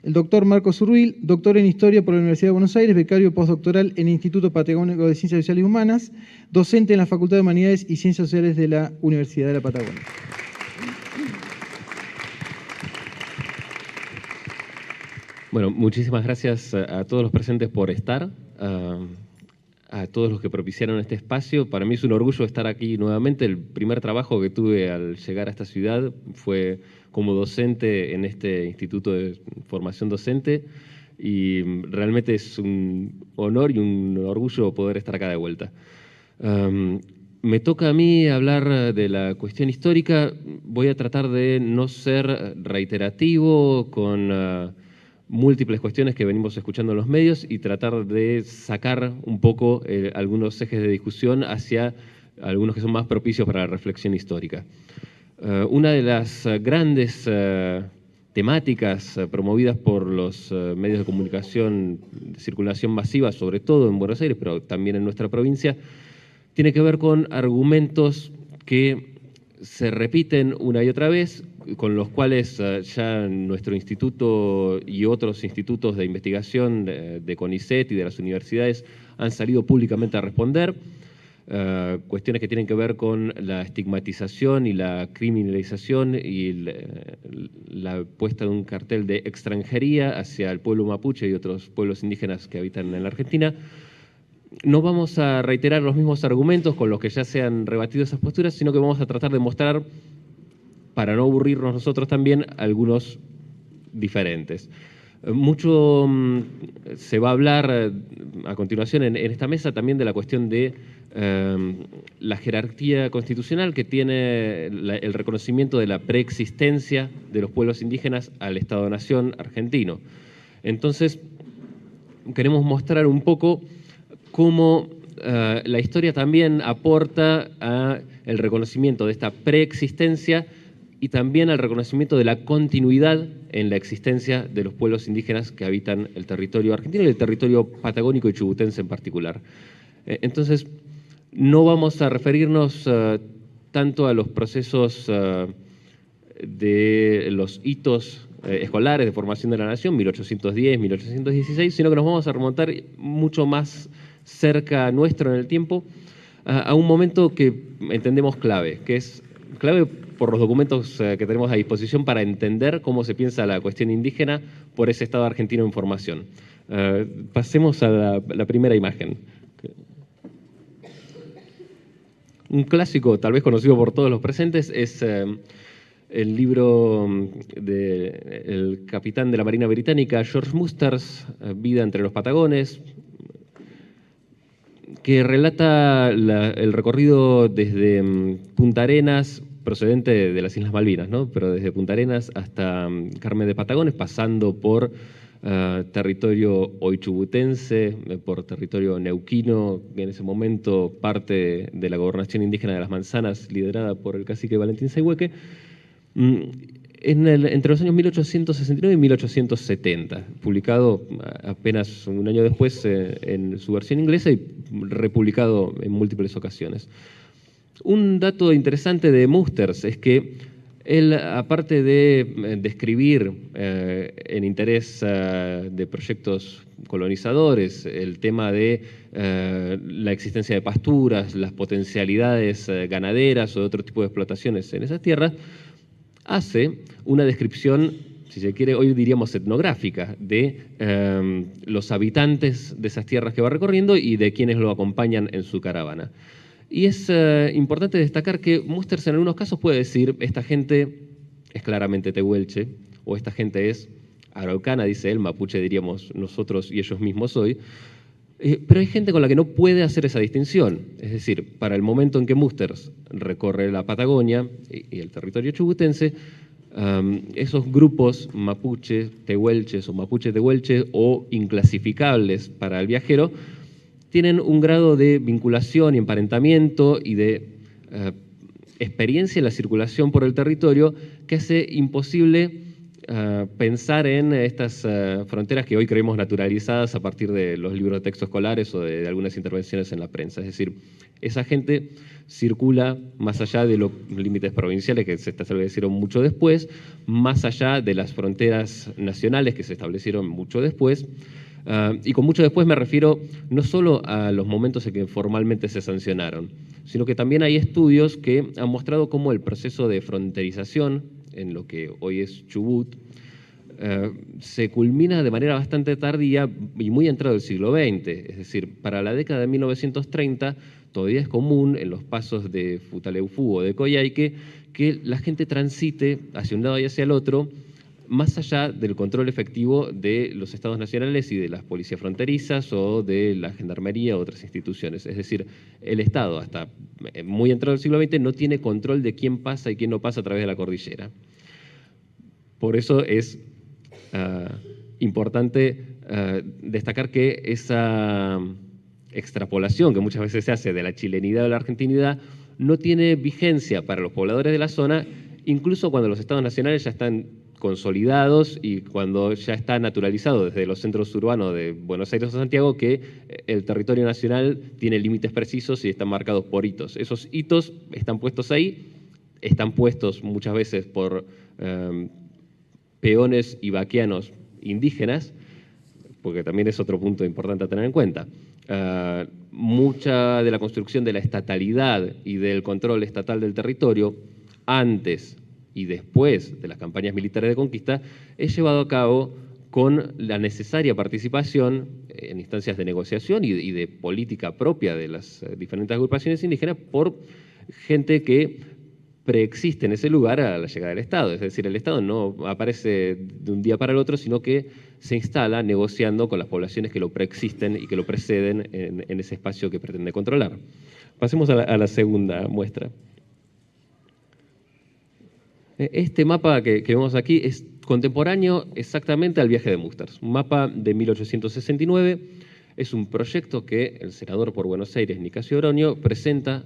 El doctor Marcos Urbil, doctor en Historia por la Universidad de Buenos Aires, becario postdoctoral en el Instituto Patagónico de Ciencias Sociales y Humanas, docente en la Facultad de Humanidades y Ciencias Sociales de la Universidad de la Patagonia. Bueno, muchísimas gracias a todos los presentes por estar, a todos los que propiciaron este espacio. Para mí es un orgullo estar aquí nuevamente. El primer trabajo que tuve al llegar a esta ciudad fue como docente en este Instituto de Formación Docente y realmente es un honor y un orgullo poder estar acá de vuelta. Me toca a mí hablar de la cuestión histórica. Voy a tratar de no ser reiterativo con múltiples cuestiones que venimos escuchando en los medios y tratar de sacar un poco algunos ejes de discusión hacia algunos que son más propicios para la reflexión histórica. Una de las grandes temáticas promovidas por los medios de comunicación de circulación masiva, sobre todo en Buenos Aires, pero también en nuestra provincia, tiene que ver con argumentos que se repiten una y otra vez, con los cuales ya nuestro instituto y otros institutos de investigación de CONICET y de las universidades han salido públicamente a responder. Cuestiones que tienen que ver con la estigmatización y la criminalización y la puesta de un cartel de extranjería hacia el pueblo mapuche y otros pueblos indígenas que habitan en la Argentina. No vamos a reiterar los mismos argumentos con los que ya se han rebatido esas posturas, sino que vamos a tratar de mostrar, para no aburrirnos nosotros también, algunos diferentes. Mucho se va a hablar a continuación en esta mesa también de la cuestión de la jerarquía constitucional que tiene el reconocimiento de la preexistencia de los pueblos indígenas al Estado-Nación argentino. Entonces, queremos mostrar un poco cómo la historia también aporta al reconocimiento de esta preexistencia y también al reconocimiento de la continuidad en la existencia de los pueblos indígenas que habitan el territorio argentino y el territorio patagónico y chubutense en particular. Entonces, no vamos a referirnos tanto a los procesos de los hitos escolares de formación de la nación, 1810, 1816, sino que nos vamos a remontar mucho más cerca nuestro en el tiempo, a un momento que entendemos clave, que es clave por los documentos que tenemos a disposición para entender cómo se piensa la cuestión indígena por ese Estado argentino en formación. Pasemos a la primera imagen. Un clásico, tal vez conocido por todos los presentes, es el libro del capitán de la Marina Británica, George Musters, Vida entre los Patagones, que relata el recorrido desde Punta Arenas, procedente de las Islas Malvinas, ¿no? Pero desde Punta Arenas hasta Carmen de Patagones, pasando por territorio hoy-chubutense, por territorio neuquino, que en ese momento parte de la gobernación indígena de las Manzanas, liderada por el cacique Valentín Sayhueque, entre los años 1869 y 1870, publicado apenas un año después en su versión inglesa y republicado en múltiples ocasiones. Un dato interesante de Musters es que él, aparte de describir en interés de proyectos colonizadores el tema de la existencia de pasturas, las potencialidades ganaderas o de otro tipo de explotaciones en esas tierras, hace una descripción, si se quiere, hoy diríamos etnográfica, de los habitantes de esas tierras que va recorriendo y de quienes lo acompañan en su caravana. Y es importante destacar que Musters en algunos casos puede decir, esta gente es claramente tehuelche, o esta gente es araucana, dice él, mapuche diríamos nosotros y ellos mismos hoy, pero hay gente con la que no puede hacer esa distinción. Es decir, para el momento en que Musters recorre la Patagonia y el territorio chubutense, esos grupos mapuche, tehuelches o mapuche-tehuelches o inclasificables para el viajero, tienen un grado de vinculación y emparentamiento y de experiencia en la circulación por el territorio que hace imposible pensar en estas fronteras que hoy creemos naturalizadas a partir de los libros de texto escolares o de algunas intervenciones en la prensa. Es decir, esa gente circula más allá de los límites provinciales que se establecieron mucho después, más allá de las fronteras nacionales que se establecieron mucho después. Y con mucho después me refiero no solo a los momentos en que formalmente se sancionaron, sino que también hay estudios que han mostrado cómo el proceso de fronterización en lo que hoy es Chubut, se culmina de manera bastante tardía y muy entrado el siglo XX. Es decir, para la década de 1930 todavía es común en los pasos de Futaleufú o de Coyhaique que la gente transite hacia un lado y hacia el otro, más allá del control efectivo de los estados nacionales y de las policías fronterizas o de la gendarmería u otras instituciones. Es decir, el Estado, hasta muy entrado el siglo XX, no tiene control de quién pasa y quién no pasa a través de la cordillera. Por eso es importante destacar que esa extrapolación que muchas veces se hace de la chilenidad o la argentinidad no tiene vigencia para los pobladores de la zona, incluso cuando los estados nacionales ya están consolidados y cuando ya está naturalizado desde los centros urbanos de Buenos Aires o Santiago que el territorio nacional tiene límites precisos y están marcados por hitos. Esos hitos están puestos ahí, están puestos muchas veces por peones y vaqueanos indígenas, porque también es otro punto importante a tener en cuenta. Mucha de la construcción de la estatalidad y del control estatal del territorio, antes y después de las campañas militares de conquista, es llevado a cabo con la necesaria participación en instancias de negociación y de política propia de las diferentes agrupaciones indígenas por gente que preexiste en ese lugar a la llegada del Estado. Es decir, el Estado no aparece de un día para el otro, sino que se instala negociando con las poblaciones que lo preexisten y que lo preceden en ese espacio que pretende controlar. Pasemos a la segunda muestra. Este mapa que vemos aquí es contemporáneo exactamente al viaje de Musters. Un mapa de 1869. Es un proyecto que el senador por Buenos Aires, Nicasio Oroño, presenta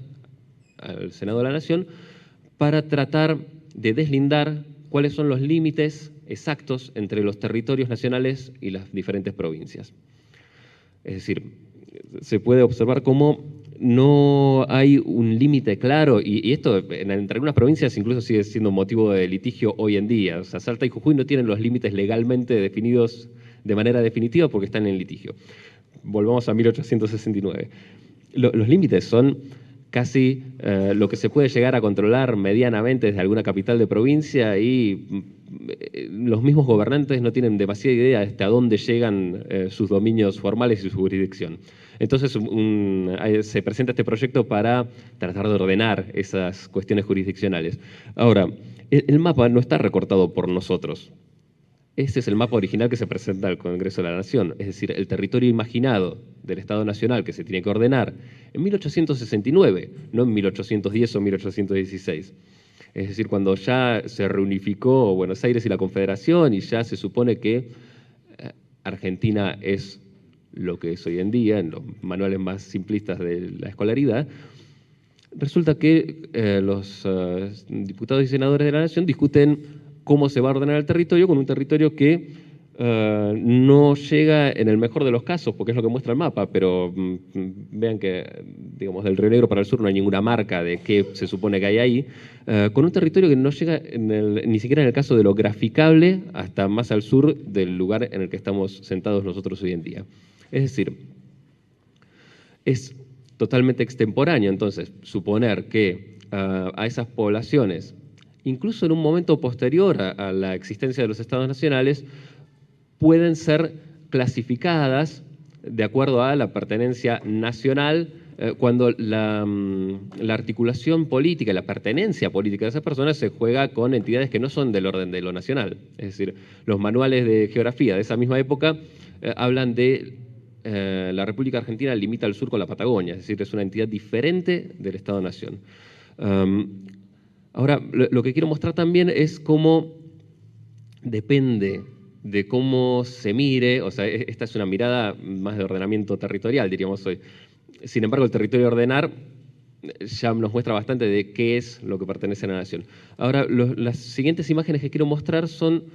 al Senado de la Nación para tratar de deslindar cuáles son los límites exactos entre los territorios nacionales y las diferentes provincias. Es decir, se puede observar cómo no hay un límite claro, y esto entre algunas provincias incluso sigue siendo motivo de litigio hoy en día. O sea, Salta y Jujuy no tienen los límites legalmente definidos de manera definitiva porque están en litigio. Volvamos a 1869. Los límites son casi lo que se puede llegar a controlar medianamente desde alguna capital de provincia y los mismos gobernantes no tienen demasiada idea de hasta dónde llegan sus dominios formales y su jurisdicción. Entonces se presenta este proyecto para tratar de ordenar esas cuestiones jurisdiccionales. Ahora, el mapa no está recortado por nosotros. Este es el mapa original que se presenta al Congreso de la Nación, es decir, el territorio imaginado del Estado Nacional que se tiene que ordenar en 1869, no en 1810 o 1816. Es decir, cuando ya se reunificó Buenos Aires y la Confederación y ya se supone que Argentina es lo que es hoy en día, en los manuales más simplistas de la escolaridad, resulta que los diputados y senadores de la Nación discuten cómo se va a ordenar el territorio con un territorio que no llega en el mejor de los casos, porque es lo que muestra el mapa, pero vean que, digamos, del Río Negro para el sur no hay ninguna marca de qué se supone que hay ahí, con un territorio que no llega ni siquiera en el caso de lo graficable hasta más al sur del lugar en el que estamos sentados nosotros hoy en día. Es decir, es totalmente extemporáneo, entonces, suponer que a esas poblaciones, incluso en un momento posterior a la existencia de los estados nacionales, pueden ser clasificadas de acuerdo a la pertenencia nacional cuando la articulación política, la pertenencia política de esas personas se juega con entidades que no son del orden de lo nacional. Es decir, los manuales de geografía de esa misma época hablan de la República Argentina limita al sur con la Patagonia, es decir, es una entidad diferente del Estado-Nación. Ahora, lo que quiero mostrar también es cómo depende de cómo se mire, o sea, esta es una mirada más de ordenamiento territorial, diríamos hoy. Sin embargo, el territorio a ordenar ya nos muestra bastante de qué es lo que pertenece a la nación. Ahora, las siguientes imágenes que quiero mostrar son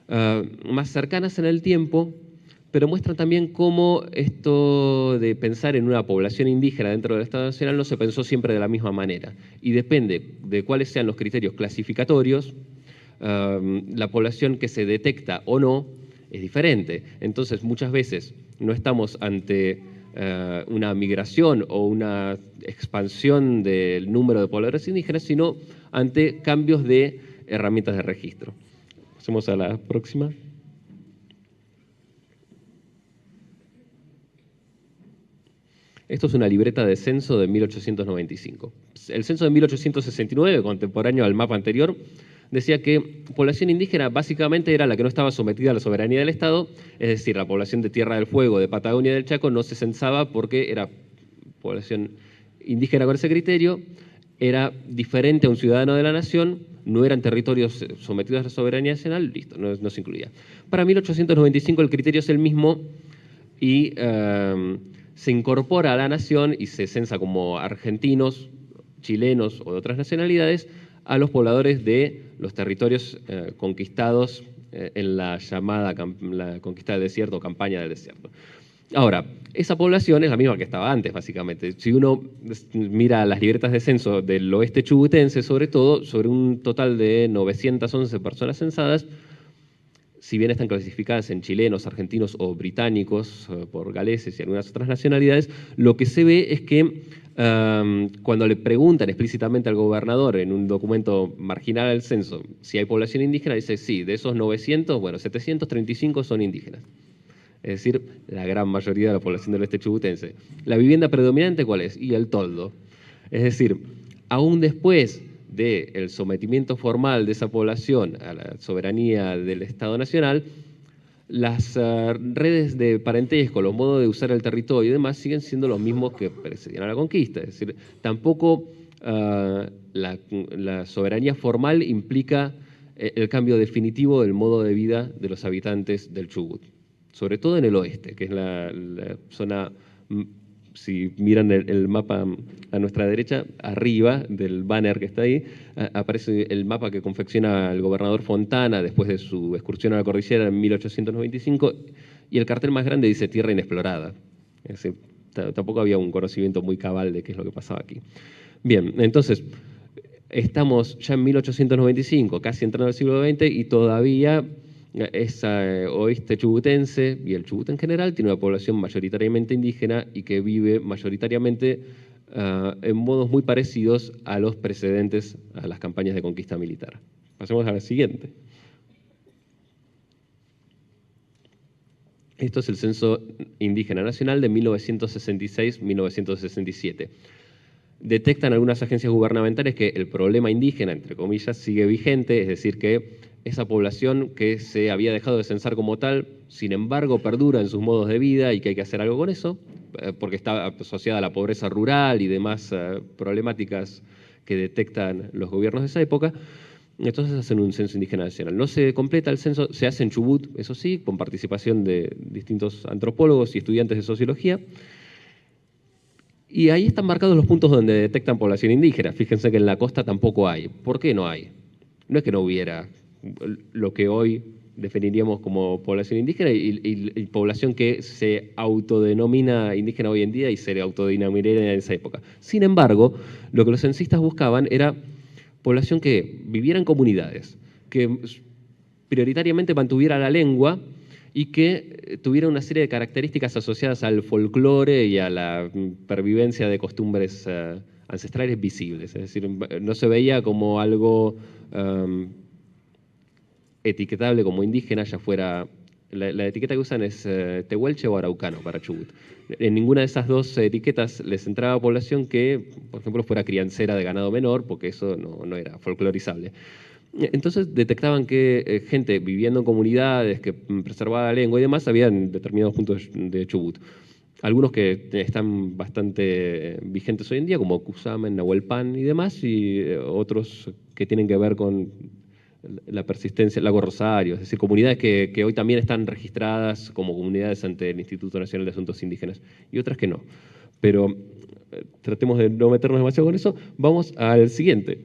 más cercanas en el tiempo, pero muestran también cómo esto de pensar en una población indígena dentro del Estado Nacional no se pensó siempre de la misma manera. Y depende de cuáles sean los criterios clasificatorios, la población que se detecta o no es diferente. Entonces, muchas veces no estamos ante una migración o una expansión del número de pobladores indígenas, sino ante cambios de herramientas de registro. Pasemos a la próxima. Esto es una libreta de censo de 1895. El censo de 1869, contemporáneo al mapa anterior, decía que población indígena básicamente era la que no estaba sometida a la soberanía del Estado, es decir, la población de Tierra del Fuego, de Patagonia y del Chaco no se censaba porque era población indígena con ese criterio, era diferente a un ciudadano de la nación, no eran territorios sometidos a la soberanía nacional, listo, no se incluía. Para 1895 el criterio es el mismo y se incorpora a la nación y se censa como argentinos, chilenos o de otras nacionalidades a los pobladores de los territorios conquistados en la llamada la conquista del desierto o campaña del desierto. Ahora, esa población es la misma que estaba antes, básicamente. Si uno mira las libretas de censo del oeste chubutense, sobre todo, sobre un total de 911 personas censadas, si bien están clasificadas en chilenos, argentinos o británicos por galeses y algunas otras nacionalidades, lo que se ve es que cuando le preguntan explícitamente al gobernador en un documento marginal al censo si hay población indígena, dice sí, de esos 900, bueno, 735 son indígenas. Es decir, la gran mayoría de la población del oeste chubutense. ¿La vivienda predominante cuál es? Y el toldo. Es decir, aún después del sometimiento formal de esa población a la soberanía del Estado Nacional, las redes de parentesco, los modos de usar el territorio y demás siguen siendo los mismos que precedían a la conquista. Es decir, tampoco la soberanía formal implica el cambio definitivo del modo de vida de los habitantes del Chubut, sobre todo en el oeste, que es la zona. Si miran el mapa a nuestra derecha, arriba del banner que está ahí, aparece el mapa que confecciona el gobernador Fontana después de su excursión a la cordillera en 1895, y el cartel más grande dice Tierra Inexplorada. Es decir, tampoco había un conocimiento muy cabal de qué es lo que pasaba aquí. Bien, entonces, estamos ya en 1895, casi entrando al siglo XX, y todavía esa oeste chubutense y el Chubut en general tiene una población mayoritariamente indígena y que vive mayoritariamente en modos muy parecidos a los precedentes a las campañas de conquista militar. Pasemos a la siguiente. Esto es el Censo Indígena Nacional de 1966-1967. Detectan algunas agencias gubernamentales que el problema indígena, entre comillas, sigue vigente, es decir, que esa población que se había dejado de censar como tal, sin embargo, perdura en sus modos de vida y que hay que hacer algo con eso, porque está asociada a la pobreza rural y demás problemáticas que detectan los gobiernos de esa época. Entonces hacen un censo indígena nacional. No se completa el censo, se hace en Chubut, eso sí, con participación de distintos antropólogos y estudiantes de sociología. Y ahí están marcados los puntos donde detectan población indígena. Fíjense que en la costa tampoco hay. ¿Por qué no hay? No es que no hubiera lo que hoy definiríamos como población indígena y población que se autodenomina indígena hoy en día y se autodenominaría en esa época. Sin embargo, lo que los censistas buscaban era población que viviera en comunidades, que prioritariamente mantuviera la lengua y que tuviera una serie de características asociadas al folclore y a la pervivencia de costumbres ancestrales visibles. Es decir, no se veía como algo etiquetable como indígena, ya fuera. La etiqueta que usan es tehuelche o araucano para Chubut. En ninguna de esas dos etiquetas les entraba población que, por ejemplo, fuera criancera de ganado menor, porque eso no era folclorizable. Entonces detectaban que gente viviendo en comunidades, que preservaba la lengua y demás, había en determinados puntos de Chubut. Algunos que están bastante vigentes hoy en día, como Cusamen, Nahuelpan y demás, y otros que tienen que ver con la persistencia, Lago Rosario, es decir, comunidades que hoy también están registradas como comunidades ante el Instituto Nacional de Asuntos Indígenas, y otras que no. Pero tratemos de no meternos demasiado con eso. Vamos al siguiente.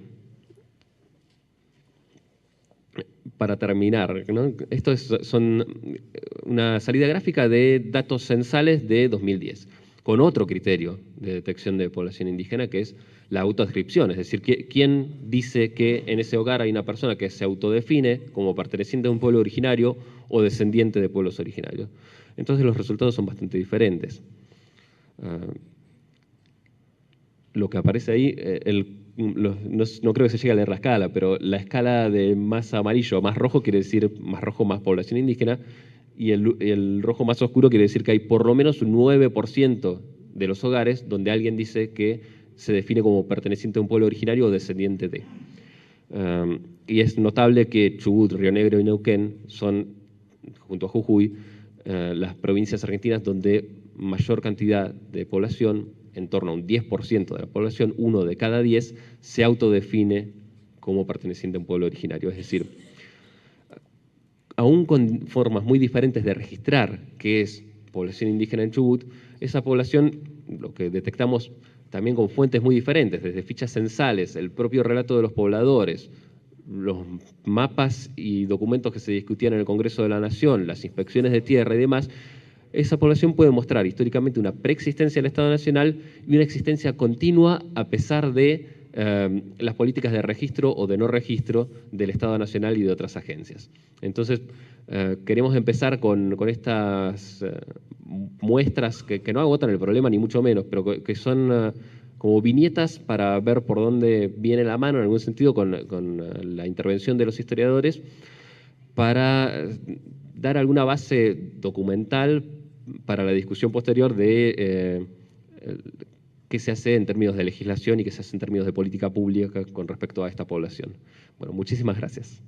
para terminar, ¿no? Esto son una salida gráfica de datos censales de 2010, con otro criterio de detección de población indígena, que es la autoadscripción, es decir, quién dice que en ese hogar hay una persona que se autodefine como perteneciente a un pueblo originario o descendiente de pueblos originarios. Entonces los resultados son bastante diferentes. Lo que aparece ahí, no creo que se llegue a leer la escala, pero la escala de más amarillo a más rojo quiere decir más rojo, más población indígena, y el rojo más oscuro quiere decir que hay por lo menos un 9% de los hogares donde alguien dice que se define como perteneciente a un pueblo originario o descendiente de. Y es notable que Chubut, Río Negro y Neuquén son, junto a Jujuy, las provincias argentinas donde mayor cantidad de población, en torno a un 10% de la población, 1 de cada 10, se autodefine como perteneciente a un pueblo originario. Es decir, aún con formas muy diferentes de registrar qué es población indígena en Chubut, esa población, lo que detectamos también con fuentes muy diferentes, desde fichas censales, el propio relato de los pobladores, los mapas y documentos que se discutían en el Congreso de la Nación, las inspecciones de tierra y demás, esa población puede mostrar históricamente una preexistencia del Estado Nacional y una existencia continua a pesar de las políticas de registro o de no registro del Estado Nacional y de otras agencias. Entonces, queremos empezar con estas muestras que no agotan el problema ni mucho menos, pero que son como viñetas para ver por dónde viene la mano, en algún sentido, con la intervención de los historiadores, para dar alguna base documental para la discusión posterior de qué se hace en términos de legislación y qué se hace en términos de política pública con respecto a esta población. Bueno, muchísimas gracias.